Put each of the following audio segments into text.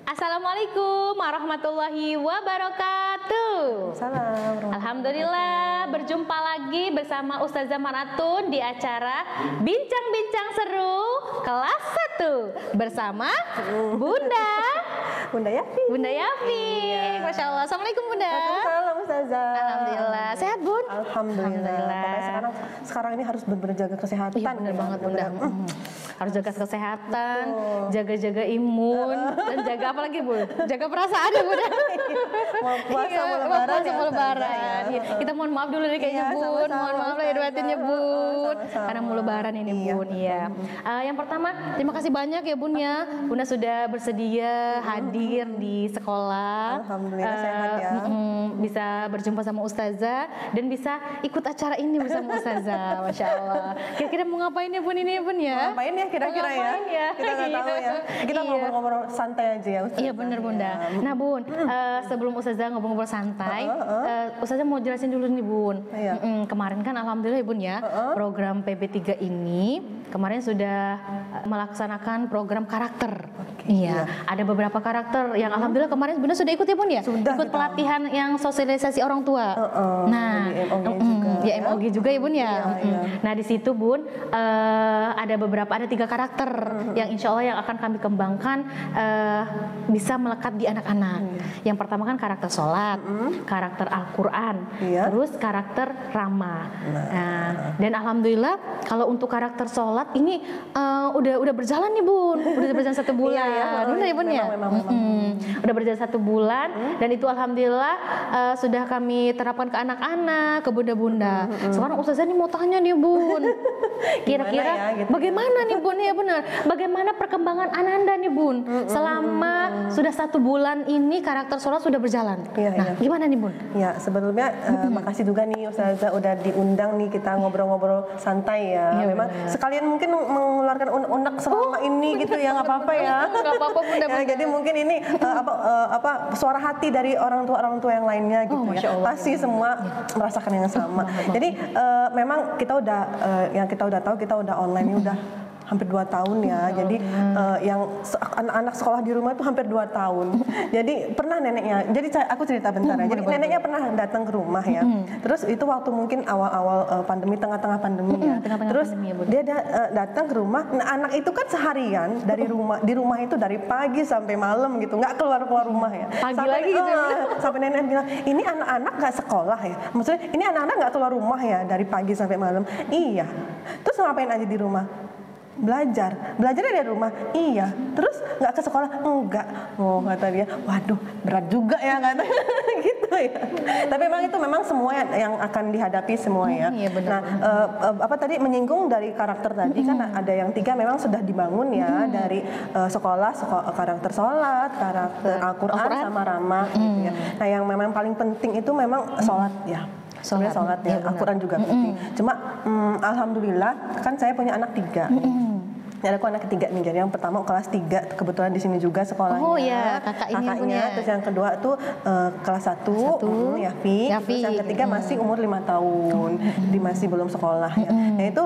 Assalamualaikum warahmatullahi wabarakatuh. Salam. Alhamdulillah berjumpa lagi bersama Ustazah Maratun di acara Bincang-Bincang Seru kelas 1 bersama Bunda Yafi. Bunda Yafi. Iya. Masya Allah. Assalamualaikum Bunda. Waalaikumsalam Ustazah. Alhamdulillah. Sehat Bun? Alhamdulillah. Pokoknya sekarang ini harus benar-benar jaga kesehatan. Iya benar banget Bunda. Harus jaga kesehatan, jaga-jaga imun, dan jaga apa lagi Bun? Jaga perasaan ya Bunda. Mau puasa mau lebaran ya. Lebaran. Ya. Kita mohon maaf dulu nih kayaknya Bun. Sama-sama, Mohon maaf lahir batinnya Bun. Sama-sama. Karena mau lebaran ini Bun. Iya. Yang pertama terima kasih banyak ya Bun ya. Bunda sudah bersedia hadir di sekolah. Alhamdulillah sehat ya. Bisa berjumpa sama Ustazah dan bisa ikut acara ini bersama Ustazah. Masya Allah. Kira-kira mau ngapain ya Bun ini ya Bun ya? Ngapain ya kira-kira ya? Kita nggak tahu ya. Kita ngobrol-ngobrol santai aja ya Ustazah. Iya bener Bunda. Nah Bun, sebelum Ustazah ngobrol-ngobrol santai, Ustazah mau jelasin dulu nih Bun. Kemarin kan alhamdulillah ya Bun ya, program PB3 ini kemarin sudah melaksanakan program karakter. Iya, ada beberapa karakter yang alhamdulillah kemarin Bunda sudah ikut ya Bun ya? Sudah. Ikut pelatihan yang sosialisasi orang tua. Nah, di MOG juga ya Bun ya. Iya. Nah di situ Bun ada 3 karakter yang insya Allah yang akan kami kembangkan bisa melekat di anak-anak. Yang pertama kan karakter sholat, karakter Al-Quran, terus karakter Rama. Nah, dan alhamdulillah kalau untuk karakter sholat ini udah berjalan nih Bun, udah berjalan 1 bulan. Benar ya Bun ya? Udah berjalan 1 bulan dan itu alhamdulillah sudah kami terapkan ke anak-anak, ke bunda-bunda. Sekarang Ustazah nih mau tanya nih Bun, kira-kira bagaimana nih Bun ya benar? Bagaimana perkembangan Ananda nih Bun selama sudah 1 bulan ini karakter sholat sudah berjalan? Gimana nih Bun? Ya sebelumnya makasih juga nih Ustazah udah diundang nih kita ngobrol-ngobrol santai ya. Memang sekalian mungkin mengeluarkan unek selama ini gitu ya, nggak apa-apa ya. Nggak apa-apa Bunda. Jadi mungkin ini suara hati dari orang tua yang lainnya gitu ya. Pasti semua merasakan yang sama. Jadi memang kita udah tahu kita udah online ini udah hampir 2 tahun ya. Jadi yang anak-anak sekolah di rumah itu hampir 2 tahun. Jadi pernah neneknya. Jadi aku cerita bentar ya. Jadi neneknya pernah datang ke rumah ya. Terus itu waktu mungkin awal-awal pandemi, tengah-tengah pandemi ya. Terus dia datang ke rumah. Nah, anak itu kan seharian di rumah itu dari pagi sampai malam gitu, nggak keluar rumah ya. Pagi lagi gitu. Sampai nenek bilang, ini anak-anak nggak sekolah ya. Maksudnya ini anak-anak nggak keluar rumah ya dari pagi sampai malam. Iya. Terus ngapain aja di rumah? Belajarnya dari rumah. Iya. Terus nggak ke sekolah? Enggak. Oh kata dia, waduh berat juga ya kata gitu ya. Tapi memang semua yang akan dihadapi semua ya. Nah tadi menyinggung dari karakter tadi kan ada yang 3 memang sudah dibangun ya dari sekolah karakter sholat, karakter Al-Quran sama Rama gitu ya. Nah yang memang paling penting itu memang sholat ya. Sholat ya, Al-Quran juga penting. Cuma alhamdulillah kan saya punya anak 3. Jadi aku anak ketiga nih, jadi yang pertama kelas 3 kebetulan di sini juga sekolahnya. Oh ya, kakaknya. Terus yang kedua tuh kelas 1, Yafi. Terus yang ketiga masih umur 5 tahun, dia masih belum sekolah ya. Nah itu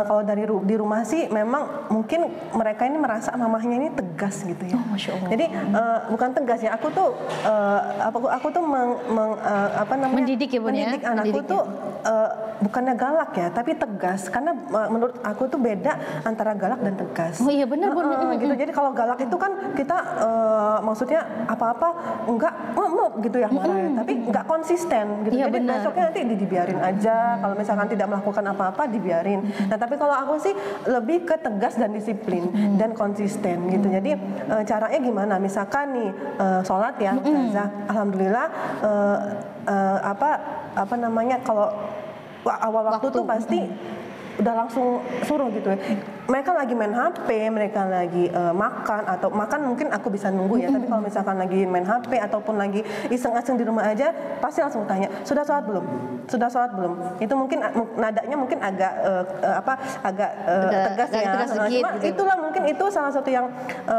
kalau di rumah sih memang mungkin mereka ini merasa mamahnya ini tegas gitu ya. Masya Allah. Jadi bukan tegas ya, aku tuh mendidik ya Bun ya. Mendidik anakku tuh bukannya galak ya, tapi tegas. Karena menurut aku tuh beda antara galak dan tegas. Oh iya benar Bun. Gitu. Jadi kalau galak itu kan kita maksudnya apa-apa enggak gitu ya marah, tapi enggak konsisten gitu. Jadi besoknya nanti dibiarin aja. Kalau misalkan tidak melakukan apa-apa dibiarin. Nah tapi kalau aku sih lebih ke tegas dan disiplin dan konsisten gitu. Jadi caranya gimana? Misalkan nih sholat ya, alhamdulillah kalau awal waktu tuh pasti udah langsung suruh gitu ya. Mereka lagi main HP, mereka lagi makan atau makan mungkin aku bisa nunggu ya. Tapi kalau misalkan lagi main HP ataupun lagi iseng-iseng di rumah aja, pasti langsung tanya, sudah sholat belum? Sudah sholat belum? Itu mungkin nadanya mungkin agak tegas ya. Cuma itulah mungkin itu salah satu yang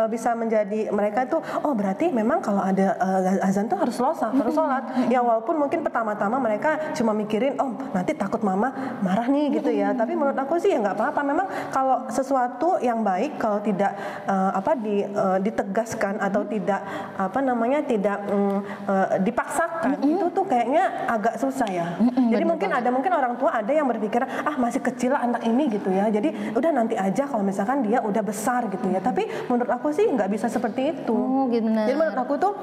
bisa menjadi mereka itu, oh berarti memang kalau ada azan tuh harus sholat. Ya walaupun mungkin pertama-tama mereka cuma mikirin, oh nanti takut mama marah nih gitu ya. Tapi menurut menurut aku sih ya nggak apa-apa. Memang kalau sesuatu yang baik kalau tidak ditegaskan atau tidak dipaksakan, itu tuh kayaknya agak susah ya. Jadi mungkin orang tua ada yang berpikir masih kecil anak ini gitu ya. Jadi udah nanti aja kalau misalkan dia udah besar gitu ya. Tapi menurut aku sih nggak bisa seperti itu. Jadi menurut aku tuh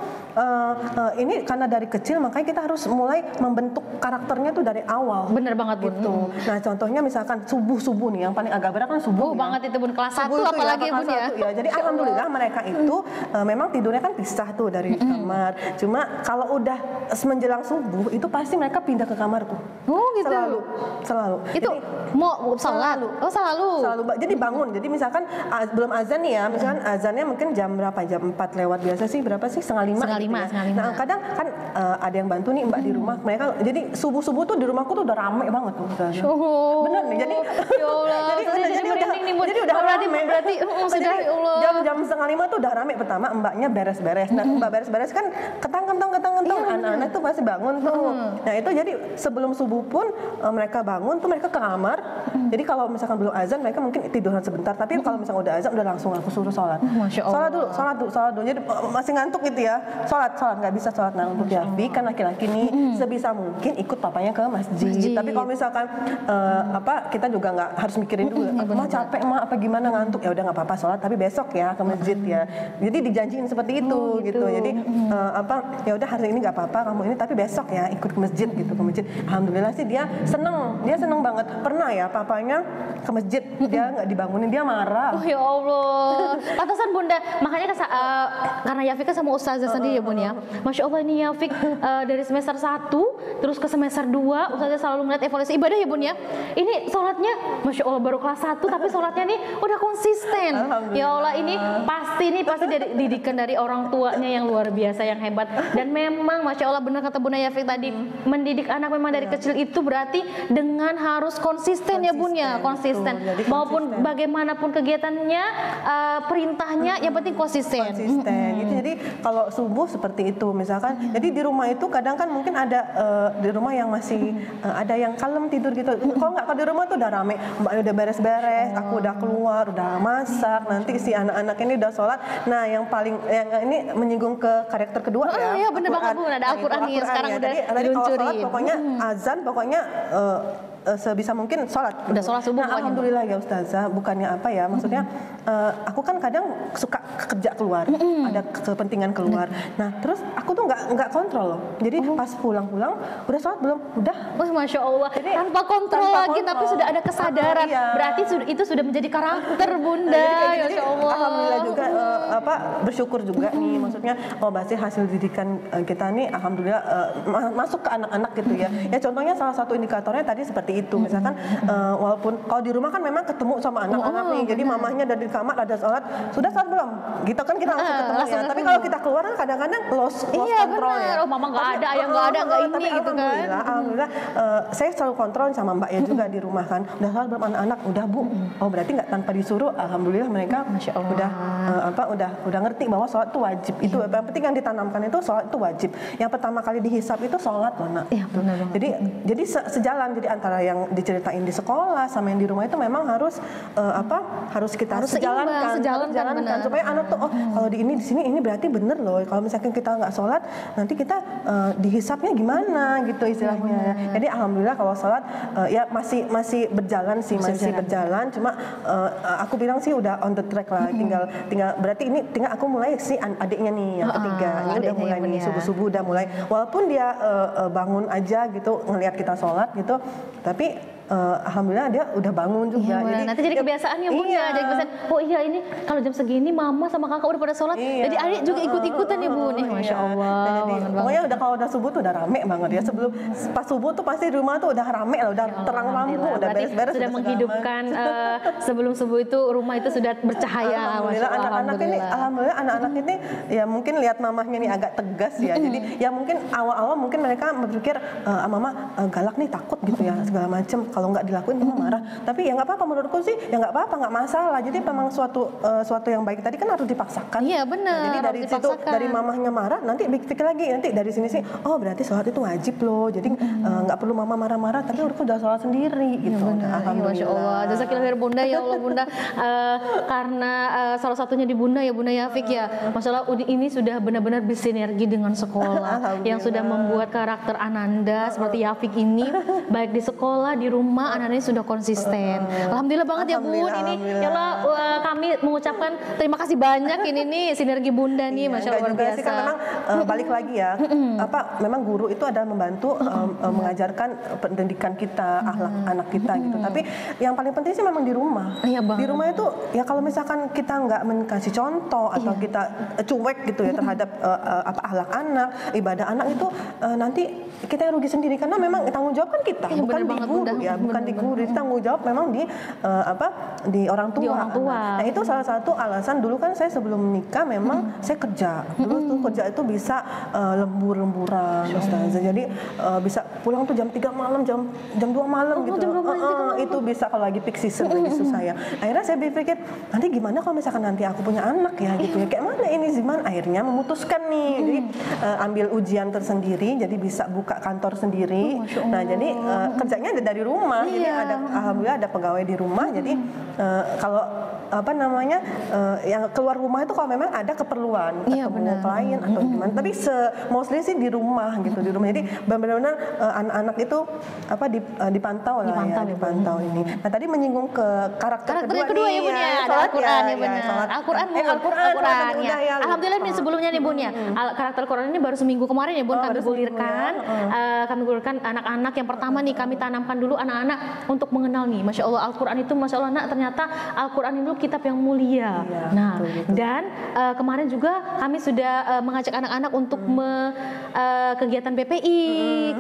ini karena dari kecil makanya kita harus mulai membentuk karakternya tuh dari awal. Bener banget Bun. Gitu. Nah contohnya misalkan subuh nih yang paling agak berat kan subuh. Banget itu Bun, kelas 1 apalagi ya, Bun ya. Jadi alhamdulillah mereka itu memang tidurnya kan pisah tuh dari kamar. Cuma kalau udah menjelang subuh itu pasti mereka pindah ke kamarku. Gitu. Selalu. Itu jadi, mau salat. Selalu. Jadi bangun. Jadi misalkan belum azan nih ya, misalkan azannya mungkin jam berapa? Jam 4 lewat biasa sih berapa sih? Setengah lima. Nah kadang kan ada yang bantu nih Mbak di rumah. Mereka jadi subuh tuh di rumahku tuh udah rame banget tuh. Bener nih. Jadi ya Allah. jadi udah rame. Berarti sudah ya Allah. Jam setengah 5 tuh udah rame. Pertama Mbaknya beres-beres. Nah Mbak beres-beres kan ketang-ketang anak-anak tuh pasti bangun tuh. Nah itu jadi sebelum subuh pun mereka bangun tuh mereka ke kamar. Jadi kalau misalkan belum azan mereka mungkin tiduran sebentar. Tapi kalau misalkan udah azan udah langsung aku suruh sholat. Sholat dulu. Jadi masih ngantuk gitu ya. Sholat nggak bisa sholat untuk Yafi kan laki-laki nih sebisa mungkin ikut papanya ke masjid. Tapi kalau misalkan kita juga nggak harus mikirin dulu. Ma capek apa gimana ngantuk ya udah nggak apa-apa sholat tapi besok ya ke masjid ya. Jadi dijanjiin seperti itu gitu. Jadi ya udah hari ini nggak apa-apa kamu ini tapi besok ya ikut ke masjid gitu ke masjid. Alhamdulillah sih dia seneng banget. Pernah ya papanya ke masjid dia nggak dibangunin dia marah. Ya Allah. Pantasan Bunda. Makanya karena Yafik kan sama Ustazah sendiri ya Bun ya. Masya Allah ini Yafik dari semester 1 terus ke semester 2 Ustazah selalu melihat evaluasi ibadah ya Bun ya. Ini sholatnya Masya Allah baru kelas 1 tapi sholatnya nih udah konsisten. Ya Allah ini pasti didikan dari orang tuanya yang luar biasa yang hebat. Dan memang Masya Allah benar kata Bunda Yafik tadi mendidik anak memang dari kecil itu berarti dengan harus konsisten ya Bun ya. Konsisten. Maupun bagaimanapun kegiatannya perintahnya yang penting konsisten. Gitu. Jadi kalau subuh seperti itu misalkan. Jadi di rumah itu kadang kan mungkin ada di rumah yang masih ada yang kalem tidur gitu. Kalau di rumah tuh udah rame. Mbaknya udah beres-beres, aku udah keluar, udah masak. Nanti si anak-anak ini udah sholat. Nah yang ini menyinggung ke karakter kedua ya. Iya bener banget Bun, ada Al-Quran nih sekarang udah diluncurin. Kalau sholat pokoknya azan pokoknya sebisa mungkin sholat. Udah sholat subuh. Nah, alhamdulillah ya Ustazah, bukannya apa ya, maksudnya aku kan kadang suka kerja keluar, ada kepentingan keluar. Nah, terus aku tuh nggak kontrol loh. Jadi pas pulang-pulang, udah sholat belum? Udah. Masya Allah. Jadi, tanpa kontrol lagi, tapi sudah ada kesadaran. Iya. Berarti itu sudah menjadi karakter Bunda. Jadi, Allah. Alhamdulillah juga bersyukur juga nih, maksudnya berarti hasil didikan kita nih, alhamdulillah masuk ke anak-anak gitu ya. Ya contohnya salah satu indikatornya tadi seperti itu, misalkan walaupun kalau di rumah kan memang ketemu sama anak-anak nih, jadi mamahnya dari kamar ada sholat, sudah sholat belum? Gitu kan kita langsung ketemu ya. Tapi kalau kita keluar kan kadang-kadang lost control ya. Oh mama nggak ada, ayah nggak ada, nggak ini gitu kan. Alhamdulillah, saya selalu kontrol sama Mbak ya juga di rumah kan. Udah sholat belum anak-anak? Udah Bu. Oh berarti nggak tanpa disuruh. Alhamdulillah mereka udah ngerti bahwa sholat itu wajib. Itu yang penting yang ditanamkan itu sholat itu wajib. Yang pertama kali dihisap itu sholat loh nak. Iya benar banget. Jadi sejalan jadi antara yang diceritain di sekolah sama yang di rumah itu memang harus kita sejalankan supaya anak tuh kalau di sini ini berarti bener loh. Kalau misalkan kita nggak sholat nanti kita dihisapnya gimana gitu istilahnya. Jadi alhamdulillah kalau sholat ya masih berjalan sih masih berjalan. Cuma aku bilang sih udah on the track lah. Tinggal berarti ini tinggal aku mulai si adiknya nih yang ketiga ini udah mulai nih subuh udah mulai walaupun dia bangun aja gitu ngelihat kita sholat gitu tapi alhamdulillah dia udah bangun juga. Iya, nanti jadi kebiasaan ya Bun ya. Jadi kebiasaan, oh iya ini kalau jam segini mama sama kakak udah pada sholat. Jadi adik juga ikut-ikutan ya Bun. Masya Allah. Pokoknya kalau udah subuh tuh udah rame banget ya. Sebelum pas subuh tuh pasti di rumah tuh udah rame lah, udah terang lampu, udah beres-beres. Sudah menghidupkan sebelum subuh itu rumah itu sudah bercahaya. Alhamdulillah anak-anak ini ya mungkin lihat mamahnya nih agak tegas ya. Jadi ya mungkin awal-awal mungkin mereka berpikir mama galak nih takut gitu ya segala macem. kalau nggak dilakuin mama marah. Tapi ya nggak apa-apa, menurutku sih ya nggak apa-apa, nggak masalah. Jadi memang suatu yang baik tadi kan harus dipaksakan. Iya benar. Nah, jadi dari situ, dari mamahnya marah, nanti pikir lagi, nanti dari sini sih, oh berarti sholat itu wajib loh. Jadi nggak perlu mama marah-marah, tapi aku udah sholat sendiri gitu. Ya, Alhamdulillah. Masya Allah. Jazakillah khair Bunda, ya Allah Bunda. Karena salah satunya di Bunda ya Bunda Yafik ya. Masya Allah ini sudah benar-benar bersinergi dengan sekolah yang sudah membuat karakter Ananda seperti Yafik ini baik di sekolah, di rumah Ananda ini sudah konsisten. Alhamdulillah banget ya Bun. Ini ya Allah kami mengucapkan terima kasih banyak ini nih sinergi Bunda nih, Masya Allah luar biasa. Kan memang balik lagi ya, memang guru itu adalah membantu mengajarkan pendidikan kita, akhlak anak kita gitu. Tapi yang paling penting sih memang di rumah. Di rumah itu ya kalau misalkan kita nggak kasih contoh atau kita cuek gitu ya terhadap akhlak anak, ibadah anak itu nanti kita yang rugi sendiri karena memang tanggung jawab kan kita, bukan di guru ya, bukan di guru. Tanggung jawab memang di orang tua. Nah, itu salah satu alasan dulu kan saya sebelum menikah memang saya kerja. Dulu tuh kerja itu bisa lembur-lemburan, Ustazah. Jadi bisa pulang tuh jam 3 malam, jam 2 malam gitu. Itu bisa kalau lagi peak season begitu saya. Akhirnya saya berpikir, nanti gimana kalau misalkan nanti aku punya anak ya gitu ya. Kayak mana ini Ziman? Akhirnya memutuskan nih. Jadi ambil ujian tersendiri, jadi bisa buka kantor sendiri. Nah, jadi kerjanya ada dari rumah. Jadi alhamdulillah ada pegawai di rumah. Jadi kalau yang keluar rumah itu kalau memang ada keperluan ketemu klien atau gimana. Tapi mostly sih di rumah gitu, di rumah. Jadi benar-benar anak-anak itu dipantau lah ya, dipantau ini. Nah, tadi menyinggung ke karakter kedua ya Bun ya, ada Al-Quran ya benar. Al-Quran ya. Alhamdulillah nih sebelumnya nih Bun ya. Karakter Al-Quran ini baru seminggu kemarin ya Bun kami gulirkan. Kami gulirkan anak-anak yang pertama nih kami tanamkan dulu anak-anak untuk mengenal nih. Masya Allah Al-Quran itu Masya Allah ternyata Al-Quran itu kitab yang mulia. Nah, dan kemarin juga kami sudah mengajak anak-anak untuk kegiatan BPI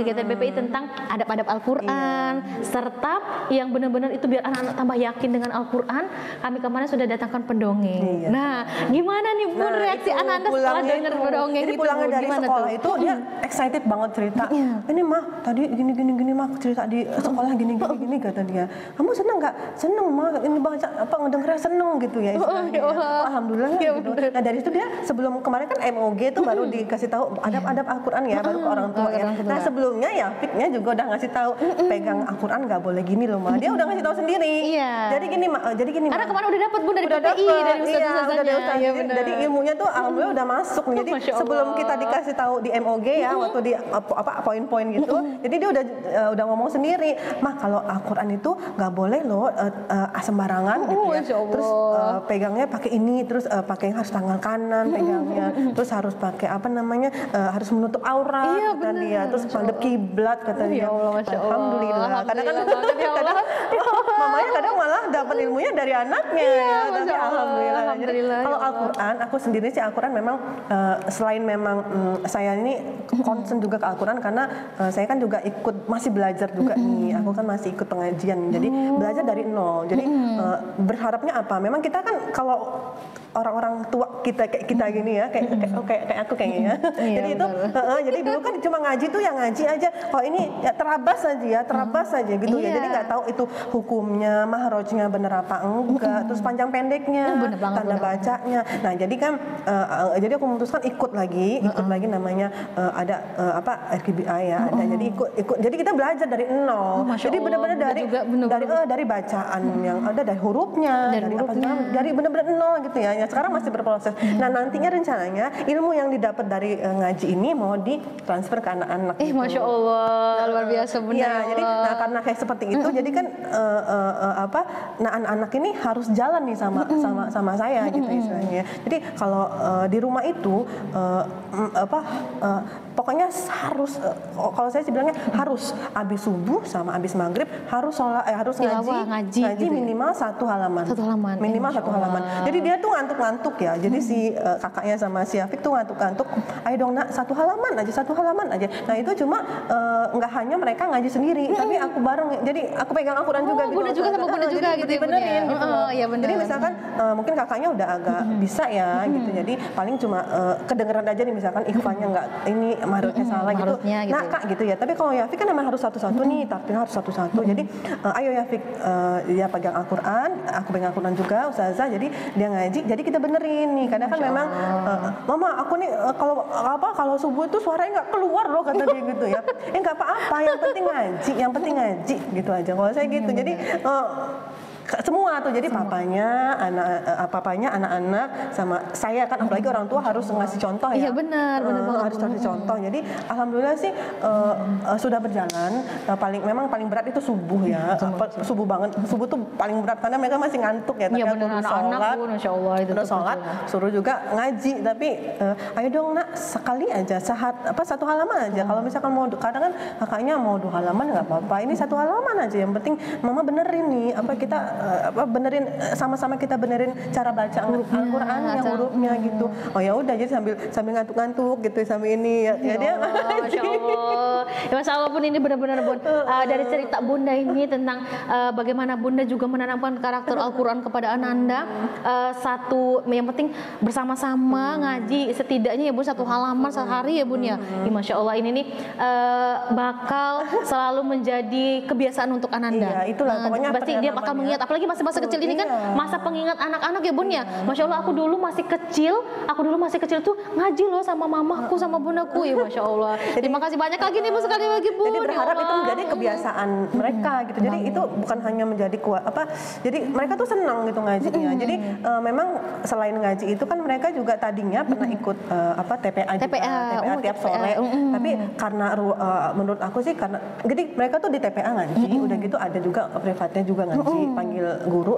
tentang adab-adab Al-Quran serta yang benar-benar itu biar anak-anak tambah yakin dengan Al-Quran. Kami kemarin sudah datangkan pendongeng. Nah, gimana nih Bun reaksi anak-anak setelah dengar pendongeng itu? Jadi pulangnya dari sekolah itu dia excited banget cerita. Ini mah tadi gini mah cerita di sekolah gini kata dia. Kamu seneng nggak? Seneng mah ini baca ngedengernya seneng gitu ya. Alhamdulillah gitu. Nah dari itu dia sebelum kemarin kan MOG itu baru dikasih tahu adab-adab Al-Quran ya baru ke orang tua ya. Nah sebelumnya ya Fiknya juga udah ngasih tahu pegang Al-Quran nggak boleh gini loh mah. Dia udah ngasih tahu sendiri. Jadi gini karena kemarin udah dapat Bun dari PPI dari ustaz-ustaznya. Jadi ilmunya tuh alhamdulillah udah masuk. Jadi sebelum kita dikasih tahu di MOG ya waktu di poin-poin gitu. Jadi dia udah ngomong sendiri, "Mah kalau Al-Quran itu nggak boleh loh sembarangan gitu ya. Terus pegangnya pakai ini, terus pakai harus tangan kanan pegangnya. Terus harus pakai harus menutup aurat kata dia. Terus madep kiblat kata dia. Alhamdulillah. Kadang mamanya kadang malah dapat ilmunya dari anaknya. Tapi alhamdulillah. Kalau Al-Quran, aku sendiri sih Al-Quran memang selain memang saya ini concern juga ke Al-Quran karena saya kan juga masih belajar juga nih. Aku kan masih ikut pengajian. Jadi belajar dari nol. Jadi berharapnya apa? Memang kita kan kalau orang-orang tua kita kayak kita gini ya, kayak aku kayaknya ya. Jadi dulu kan cuma ngaji tuh yang ngaji aja. Kalau ini ya terabas aja gitu ya. Jadi nggak tahu itu hukumnya, mahrojnya bener apa enggak, terus panjang pendeknya, tanda bacanya. Nah jadi kan, jadi aku memutuskan ikut lagi namanya ada RKBI ya. Ada jadi ikut. Jadi kita belajar dari nol. Jadi benar-benar dari bacaan yang ada, dari hurufnya, dari benar-benar nol gitu ya. Sekarang masih berproses. Nah nantinya rencananya ilmu yang didapat dari ngaji ini mau ditransfer ke anak-anak. Masya Allah luar biasa Bunda. Ya, jadi karena kayak seperti itu, jadi kan anak-anak ini harus jalan nih sama saya gitu istilahnya. Jadi kalau di rumah itu pokoknya harus kalau saya sih bilangnya harus habis subuh sama habis maghrib harus ngaji gitu minimal satu halaman. Minimal satu halaman. Jadi dia tuh ngantuk-ngantuk ya. Jadi si kakaknya sama si Afik tuh ngantuk-ngantuk. Ayo dong nak, satu halaman aja. Nah itu cuma nggak hanya mereka ngaji sendiri, tapi aku bareng. Jadi aku pegang Al-Quran juga gitu. Bunda juga sama Bunda juga gitu ya. Benerin gitu. Jadi misalkan mungkin kakaknya udah agak bisa ya gitu. Jadi paling cuma kedengeran aja nih misalkan ikhfanya nggak ini marutnya salah gitu. marutnya gitu. Nah Kak gitu ya. Tapi kalau Yafik kan memang harus satu-satu nih, takdirnya harus satu-satu. Jadi ayo Yafik, dia pegang Al-Quran, aku pegang Al-Quran juga, Ustazah. Jadi dia ngaji, jadi kita benerin nih. Kadang kan memang, Mama aku nih kalau subuh itu suaranya nggak keluar loh kata dia gitu ya. Nggak apa-apa, yang penting ngaji gitu aja. Kalau saya gitu, jadi semua tuh, jadi papanya, anak-anak sama saya kan, apalagi orang tua harus ngasih contoh ya. Iya benar banget. Harus kasih contoh. Jadi alhamdulillah sih sudah berjalan. Memang paling berat itu subuh ya. Subuh banget. Subuh tuh paling berat karena mereka masih ngantuk ya. Iya benar, anak-anak pun Masya Allah itu udah sholat, suruh juga ngaji. Tapi ayo dong nak, sekali aja satu halaman aja. Kalau misalkan mau, kadang kan kakaknya mau 2 halaman nggak apa-apa. Ini 1 halaman aja. Yang penting mama benerin nih. Kita benerin, sama-sama kita benerin cara baca Al-Qur'annya, hurufnya gitu. Oh ya udah, jadi sambil ngantuk-ngantuk gitu, sambil ini ya dia. Masya Allah. Ya Masya Allah Bun, ini benar-benar Bun, dari cerita Bunda ini tentang bagaimana Bunda juga menanamkan karakter Al-Qur'an kepada Ananda. Satu yang penting bersama-sama ngaji setidaknya ya Bun, 1 halaman sehari ya Bun ya. Ya Masya Allah, ini nih bakal selalu menjadi kebiasaan untuk Ananda. Iya, itulah pokoknya pasti dia bakal mengingat, apalagi masa kecil ini kan masa pengingat anak-anak ya Bun ya. Masya Allah, aku dulu masih kecil tuh ngaji loh sama mamaku sama bundaku ya Masya Allah. Terima kasih banyak lagi nih Bu, sekali lagi Bu. Jadi berharap itu menjadi kebiasaan mereka gitu. Jadi itu bukan hanya menjadi jadi mereka tuh senang gitu ngajinya. Jadi memang selain ngaji itu kan mereka juga tadinya pernah ikut TPA tiap sore. Tapi karena menurut aku sih jadi mereka tuh di TPA ngaji, udah gitu ada juga privatnya juga ngaji, panggil guru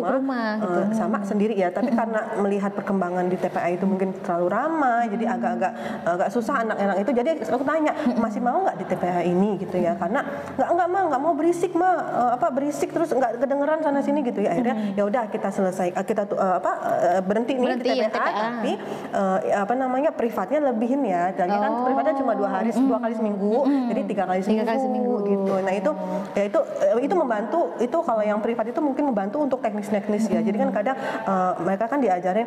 ke rumah gitu. Sama sendiri ya, tapi karena melihat perkembangan di TPA itu mungkin terlalu ramai, jadi agak susah anak-anak itu. Jadi aku tanya, masih mau nggak di TPA ini gitu ya, karena nggak mau berisik berisik terus nggak kedengeran sana sini gitu ya. Akhirnya ya udah kita selesai, kita berhenti nih di TPA, tapi privatnya lebihin ya. Jadi kan privatnya cuma 2 kali seminggu, jadi 3 kali seminggu gitu. Nah itu membantu. Itu kalau yang privat itu mungkin membantu untuk teknis-teknis ya. Jadi kan kadang mereka kan diajarin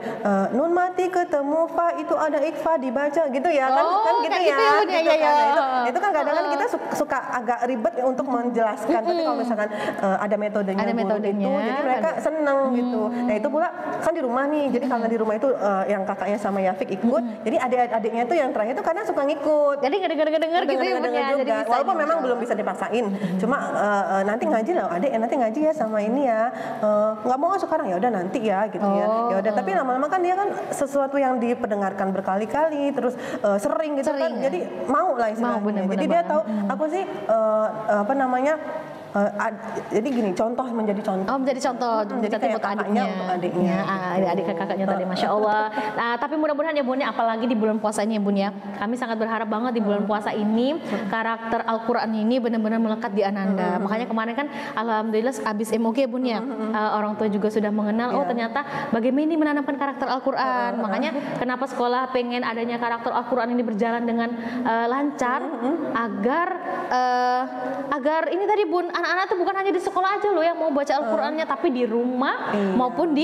nun mati ketemu fa itu ada ikfa dibaca gitu ya kan gitu ya. Nah, itu kan kadang-kadang kita suka agak ribet ya untuk menjelaskan. Tapi kalau misalkan ada metodenya, itu, jadi mereka senang gitu. Nah itu pula kan di rumah nih. Jadi karena di rumah itu yang kakaknya sama Yafik ikut, jadi adik-adiknya itu yang terakhir itu kadang suka ngikut. Jadi ngedenger gitu ya Bun ya. Jadi walaupun memang belum bisa dipaksain. Cuma nanti ngaji lah adik, nanti ngaji ya sama ini ya. Nggak mau sekarang, ya udah nanti ya gitu ya. Ya udah, tapi lama-lama kan dia kan sesuatu yang diperdengarkan berkali-kali terus sering gitu kan. Jadi mau lah istilahnya. Jadi dia tahu aku sih jadi gini, menjadi contoh. Menjadi contoh untuk adiknya. Adik kakaknya tadi, Masya Allah. Nah, tapi mudah-mudahan ya Bun, apalagi di bulan puasa ini ya Bun ya. Kami sangat berharap banget di bulan puasa ini karakter Al-Quran ini benar-benar melekat di Ananda. Makanya kemarin kan alhamdulillah habis MOG ya Bun ya. Orang tua juga sudah mengenal, ternyata bagaimana ini menanamkan karakter Al-Quran. Makanya kenapa sekolah pengen adanya karakter Al-Quran ini berjalan dengan lancar, agar ini tadi Bun, anak-anak tuh bukan hanya di sekolah aja loh yang mau baca Al-Qur'annya, tapi di rumah maupun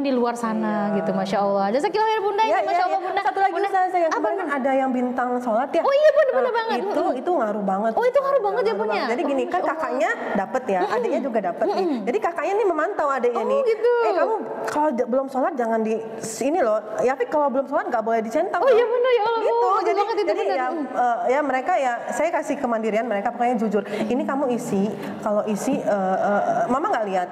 di luar sana gitu. Masya Allah. Jazakillah khair Bunda, Masya Allah Bunda. Satu lagi Ustazah, yang kemarin kan ada yang bintang sholat ya. Oh iya Bun, benar banget. Itu ngaruh banget. Oh itu ngaruh banget ya Bun ya. Jadi gini kan kakaknya dapet ya, adiknya juga dapet nih. Jadi kakaknya nih memantau adiknya nih. Gitu. Kamu kalau belum sholat jangan di sini loh. Ya tapi kalau belum sholat nggak boleh dicentang. Oh iya benar ya Allah. Gitu. Jadi ya mereka ya, saya kasih kemandirian mereka, pokoknya jujur. Ini kamu isi, kalau isi mama nggak lihat,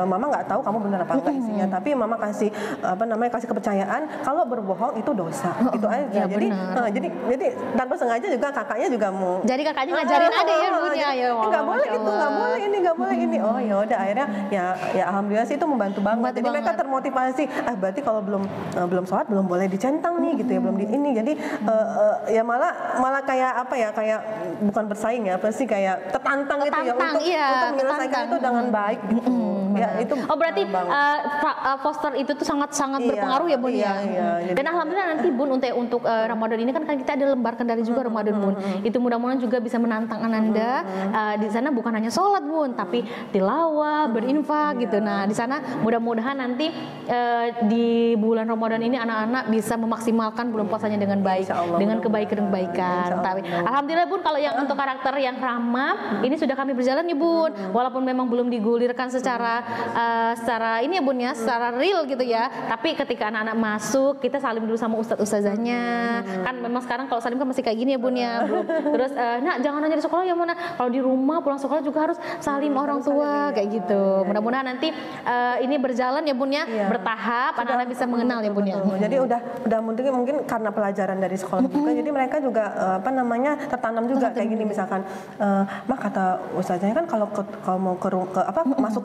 mama nggak tahu kamu benar apa enggak isinya, tapi mama kasih kasih kepercayaan kalau berbohong itu dosa. Itu aja. Jadi tanpa sengaja juga kakaknya juga mau. Jadi kakaknya ngajarin adik ya Bun ya. Nggak boleh itu, nggak boleh ini. Oh ya udah, akhirnya ya alhamdulillah sih itu membantu banget. Jadi mereka termotivasi. Berarti kalau belum sholat belum boleh dicentang nih gitu ya, belum di ini. Jadi ya malah kayak kayak bukan bersaing ya, apa sih, kayak tertantang gitu ya untuk menyelesaikan itu dengan baik gitu. Ya itu. Berarti poster itu tuh sangat berpengaruh ya Bun ya. Dan alhamdulillah nanti Bun untuk Ramadan ini kan kita ada lembar kendali juga Ramadan Bun. Itu mudah-mudahan juga bisa menantang Ananda. Di sana bukan hanya sholat Bun, tapi tilawah, bersedekah, berinfak gitu. Nah, di sana mudah-mudahan nanti di bulan Ramadan ini anak-anak bisa memaksimalkan bulan puasanya dengan baik, dengan kebaikan-kebaikan. Alhamdulillah Bun, kalau yang untuk karakter yang ramah ini sudah kami berjalan nih Bun. Walaupun memang belum digulirkan secara ini ya Bun ya, secara real gitu ya. Tapi ketika anak-anak masuk, kita salim dulu sama ustadz-ustazahnya. Kan memang sekarang kalau salim kan masih kayak gini ya Bun ya. Belum. Terus nak jangan hanya di sekolah ya mana. Kalau di rumah pulang sekolah juga harus salim orang tua kayak gitu. Mudah-mudahan nanti ini berjalan ya Bun ya, bertahap anak-anak bisa mengenal ya Bun ya. Jadi udah mungkin karena pelajaran dari sekolah juga, jadi mereka juga tertanam juga kayak gini misalkan, mak kata ustazahnya kan kalau mau masuk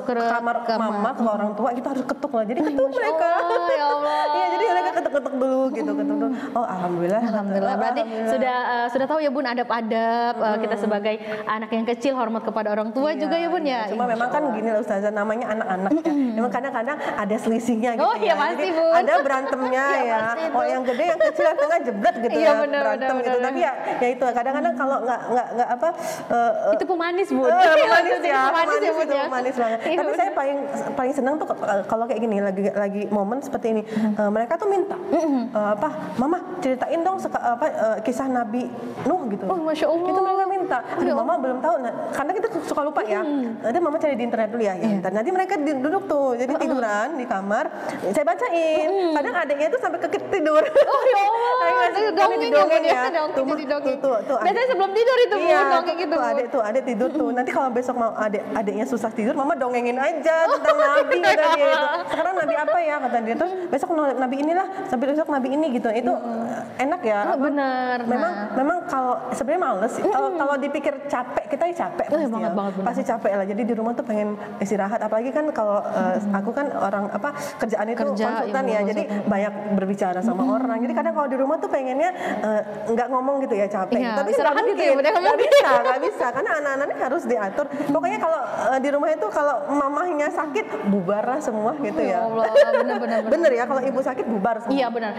ke kamar mama ke orang tua kita harus ketuk lah. Jadi ketuk mereka. Ya Allah. Iya, jadi mereka ketuk-ketuk dulu gitu, ketuk dulu. Oh, alhamdulillah. Berarti sudah tahu ya Bun adab-adab kita sebagai anak yang kecil hormat kepada orang tua juga ya Bun ya. Cuma memang kan gini lah ustazah, namanya anak-anak ya. Memang kadang-kadang ada selisihnya gitu ya. Pasti Bun. Ada berantemnya ya. Oh yang gede yang kecil yang tengah jebret gitu ya. Berantem gitu. Tapi ya itu kadang-kadang kalau nggak itu pemanis Bun. Pemanis ya. Pemanis banget. Tapi saya paling senang tuh kalau kayak gini lagi momen seperti ini. Mereka tuh minta Mama ceritain dong kisah Nabi Nuh gitu. Oh, Masya Allah. Itu mereka minta. Mama belum tahu. Karena kita suka lupa ya. Nanti Mama cari di internet dulu ya. Nanti mereka duduk tuh, jadi tiduran di kamar. Saya bacain. Kadang adiknya tuh sampai tidur. Oh ya Allah. Dongeng ya. Tuh. Biasanya sebelum tidur itu dongeng gitu. Adik tidur tuh. Nanti kalau besok mau adiknya susah tidur, Mama dongengin aja tentang Nabi kata dia itu. Sekarang Nabi apa ya kata dia. Terus besok Nabi inilah, sampai besok Nabi ini gitu. Itu enak ya. Benar. Memang kalau sebenarnya males. Kalau dipikir capek, kita capek pasti. Pasti capek lah. Jadi di rumah tuh pengen istirahat. Apalagi kan kalau aku kan orang kerjaan itu konsultan ya. Jadi banyak berbicara sama orang. Jadi kadang kalau di rumah tuh pengennya nggak ngomong gitu ya, capek. Tapi istirahat gitu ya. Nggak bisa karena anak-anaknya harus diatur. Pokoknya kalau di rumah itu kalau mamahnya sakit bubar lah semua gitu ya. Allah, bener ya, kalau ibu sakit bubar semua. Iya benar.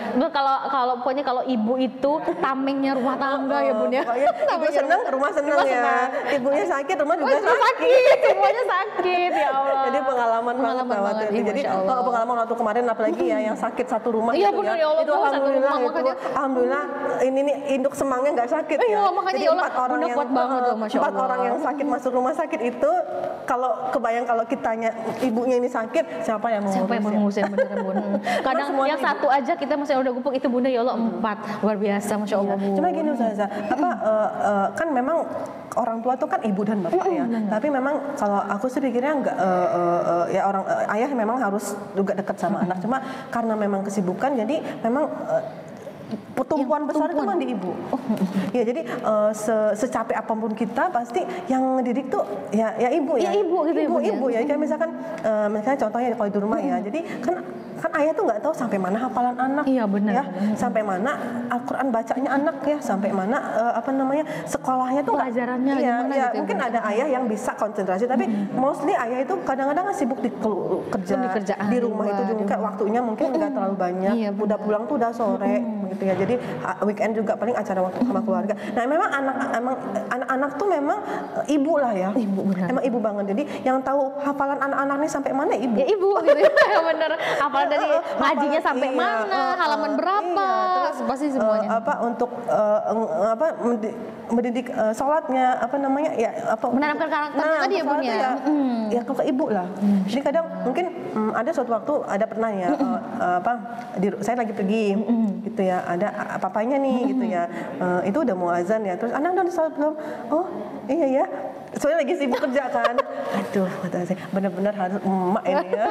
Pokoknya kalau ibu itu tamengnya rumah tangga ya Bun ya. Ibu senang, rumah senang ya. Ibunya sakit, rumah juga sakit. Semuanya sakit ya Allah. Jadi pengalaman banget. Jadi pengalaman waktu kemarin apalagi ya yang sakit satu rumah. Iya benar ya Allah. Itu alhamdulillah ini nih induk semangnya nggak sakit ya. Makanya jadi empat orang yang sakit masuk rumah sakit itu kalau kebayang kalau kitanya ibunya ini sakit siapa yang mengurus ya bener Bun. Kadang yang satu aja kita masih udah gupuk itu Bunda ya Allah 4 luar biasa Masya Allah Bun. Cuma gini Ustazah, kan memang orang tua tuh kan ibu dan bapak ya. Tapi memang kalau aku sih pikirnya enggak ya ayah memang harus juga dekat sama anak. Cuma karena memang kesibukan jadi memang pertumbuhan besar itu di ibu. Ya jadi secapek apapun kita pasti yang ngedidik tuh ya ibu ya. Ibu ya. Kayak misalkan contohnya kalau di rumah ya. Jadi kan ayah tuh nggak tahu sampai mana hafalan anak. Iya benar. Ya, sampai mana Al-Qur'an bacanya anak ya, sampai mana sekolahnya tuh pelajarannya gimana gitu. Mungkin ada ayah yang bisa konsentrasi tapi mostly ayah itu kadang-kadang sibuk di rumah itu juga waktunya mungkin nggak terlalu banyak. Udah pulang tuh udah sore gitu ya. Jadi weekend juga paling acara waktu sama keluarga. Nah, memang anak-anak tuh memang ibu lah ya. Ibu benar. Emang ibu banget. Jadi yang tahu hafalan anak-anak ini sampai mana ibu. Ya ibu gitu ya benar. Hafalan dari ngajinya sampai mana, halaman berapa, terus pasti semuanya. Untuk mendidik sholatnya menanamkan karakternya tadi ya Bun ya. Ya ke ibu lah. Jadi kadang mungkin ada suatu waktu pernah ya saya lagi pergi gitu ya, ada papanya nih gitu ya, itu udah mau azan ya, terus anak udah sholat belum? Oh iya ya, soalnya lagi sibuk kerja kan. Aduh, kata saya benar-benar harus emak ini ya.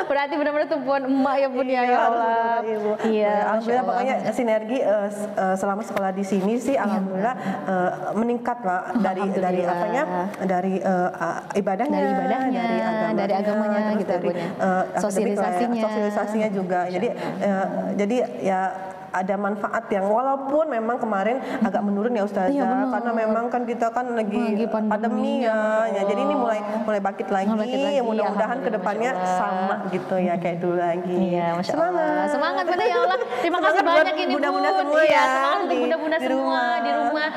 Berarti benar-benar tumpuan emak ya Bun ya. Ya Allah. Iya. Alhamdulillah pokoknya sinergi selama sekolah di sini sih alhamdulillah meningkat lah dari ibadahnya, dari agamanya gitu ya. Sosialisasinya juga. Jadi ya ada manfaat yang walaupun memang kemarin agak menurun ya Ustazah, Iya, benar. karena memang kan kita kan lagi pandemi ya. Jadi ini mulai bangkit lagi. Ya mudah-mudahan kedepannya sama gitu ya kayak dulu lagi. Iya, Masya Allah. Semangat. Semangat Bunda ya Allah. Terima kasih Semangat banyak buat ini bunda-bunda Bun. semua Iya, ya, semangat untuk di- bunda-bunda di semua rumah. di rumah.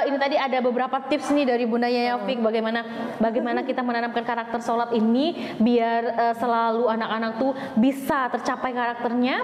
Ini tadi ada beberapa tips nih dari Bunda Yaya Fik bagaimana kita menanamkan karakter sholat ini biar selalu anak-anak tuh bisa tercapai karakternya.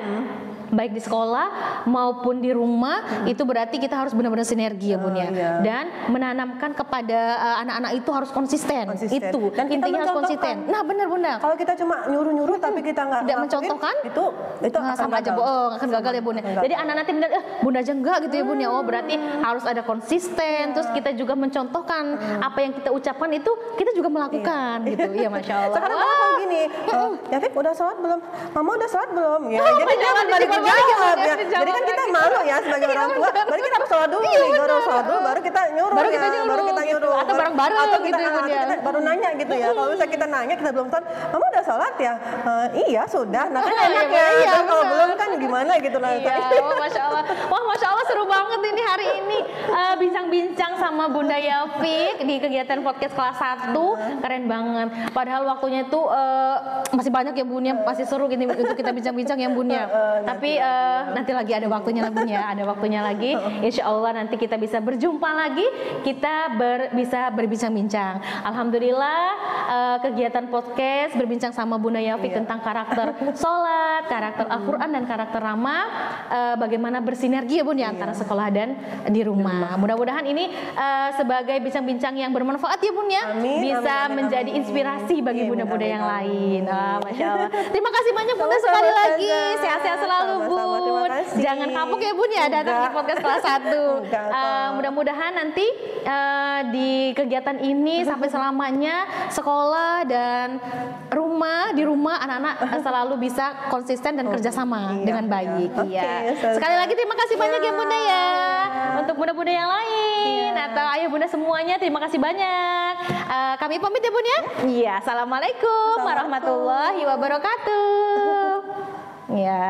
Baik di sekolah maupun di rumah, itu berarti kita harus benar-benar sinergi ya Bun ya. Iya. Dan menanamkan kepada anak-anak itu harus konsisten. Itu Dan kita intinya harus mencontohkan. konsisten. Nah benar Bunda. Kalau kita cuma nyuruh-nyuruh tapi kita nggak Tidak ngelakuin, mencontohkan, itu nah, akan sama aja gagal. bohong, akan gagal ya Bun ya. Akan gagal. Jadi anak nanti benar Bunda aja enggak gitu ya Bun ya. Oh berarti harus ada konsisten. Terus kita juga mencontohkan apa yang kita ucapkan itu kita juga melakukan gitu. Iya Masya Allah. Sekarang mama kayak gini, Yafik udah sholat belum? Mama udah sholat belum? Ya, jadi Masya dia Allah, berbalik dijawab menjawab lagi, ya. dijawab Jadi kan kita lagi. malu ya sebagai Iya, orang tua. benar. Berarti kita harus sholat dulu Iya, nih, benar. baru sholat dulu, baru kita nyuruh Baru ya. kita nyuruh Baru kita gitu. nyuruh. Atau bareng-bareng atau gitu kita, ya, Bun, atau ya. kita baru nanya gitu ya. Kalau misalnya kita nanya kita belum sholat, Mama udah sholat ya? Iya sudah. Nah kan Iya, enak iya, ya. iya, Dan kalau benar. belum kan gimana gitu lah. Iya, oh, Masya Allah. Wah, Masya Allah seru banget ini hari ini bincang-bincang sama Bunda Yafik di kegiatan podcast kelas 1. Keren banget. Padahal waktunya itu masih banyak ya Bun ya, masih seru gini untuk kita bincang-bincang ya Bun ya. Tapi nanti lagi ada waktunya lah Bun ya, ada waktunya lagi. Insya Allah nanti kita bisa berjumpa lagi, kita bisa berbincang-bincang. Alhamdulillah kegiatan podcast berbincang sama Bunda Yafik tentang karakter sholat, karakter Al-Quran dan karakter ramah, bagaimana bersinergi ya Bun ya antara sekolah dan di rumah. Mudah-mudahan ini sebagai bincang-bincang yang bermanfaat ya Bun ya, Amin, bisa amin, menjadi amin. inspirasi bagi Amin, bunda-bunda amin, yang amin. lain. Masya Allah. Terima kasih banyak Bunda Sama-sama, sekali lagi. Ustazah. Sehat-sehat selalu Sama-sama, terima Bun. kasih. Jangan kapok ya Bun ya datang di Enggak. podcast kelas 1. Enggak kok. Mudah-mudahan nanti di kegiatan ini sampai selamanya sekolah dan di rumah anak-anak selalu bisa konsisten dan kerjasama Iya, dengan iya. baik. Oke, Iya. Ustazah. Sekali lagi terima kasih banyak ya Bunda ya. Untuk bunda-bunda yang lain Iya. atau ayah bunda semuanya terima kasih banyak. Kami pamit ya Bun ya. Iya. Assalamualaikum warahmatullahi wabarakatuh. Ya.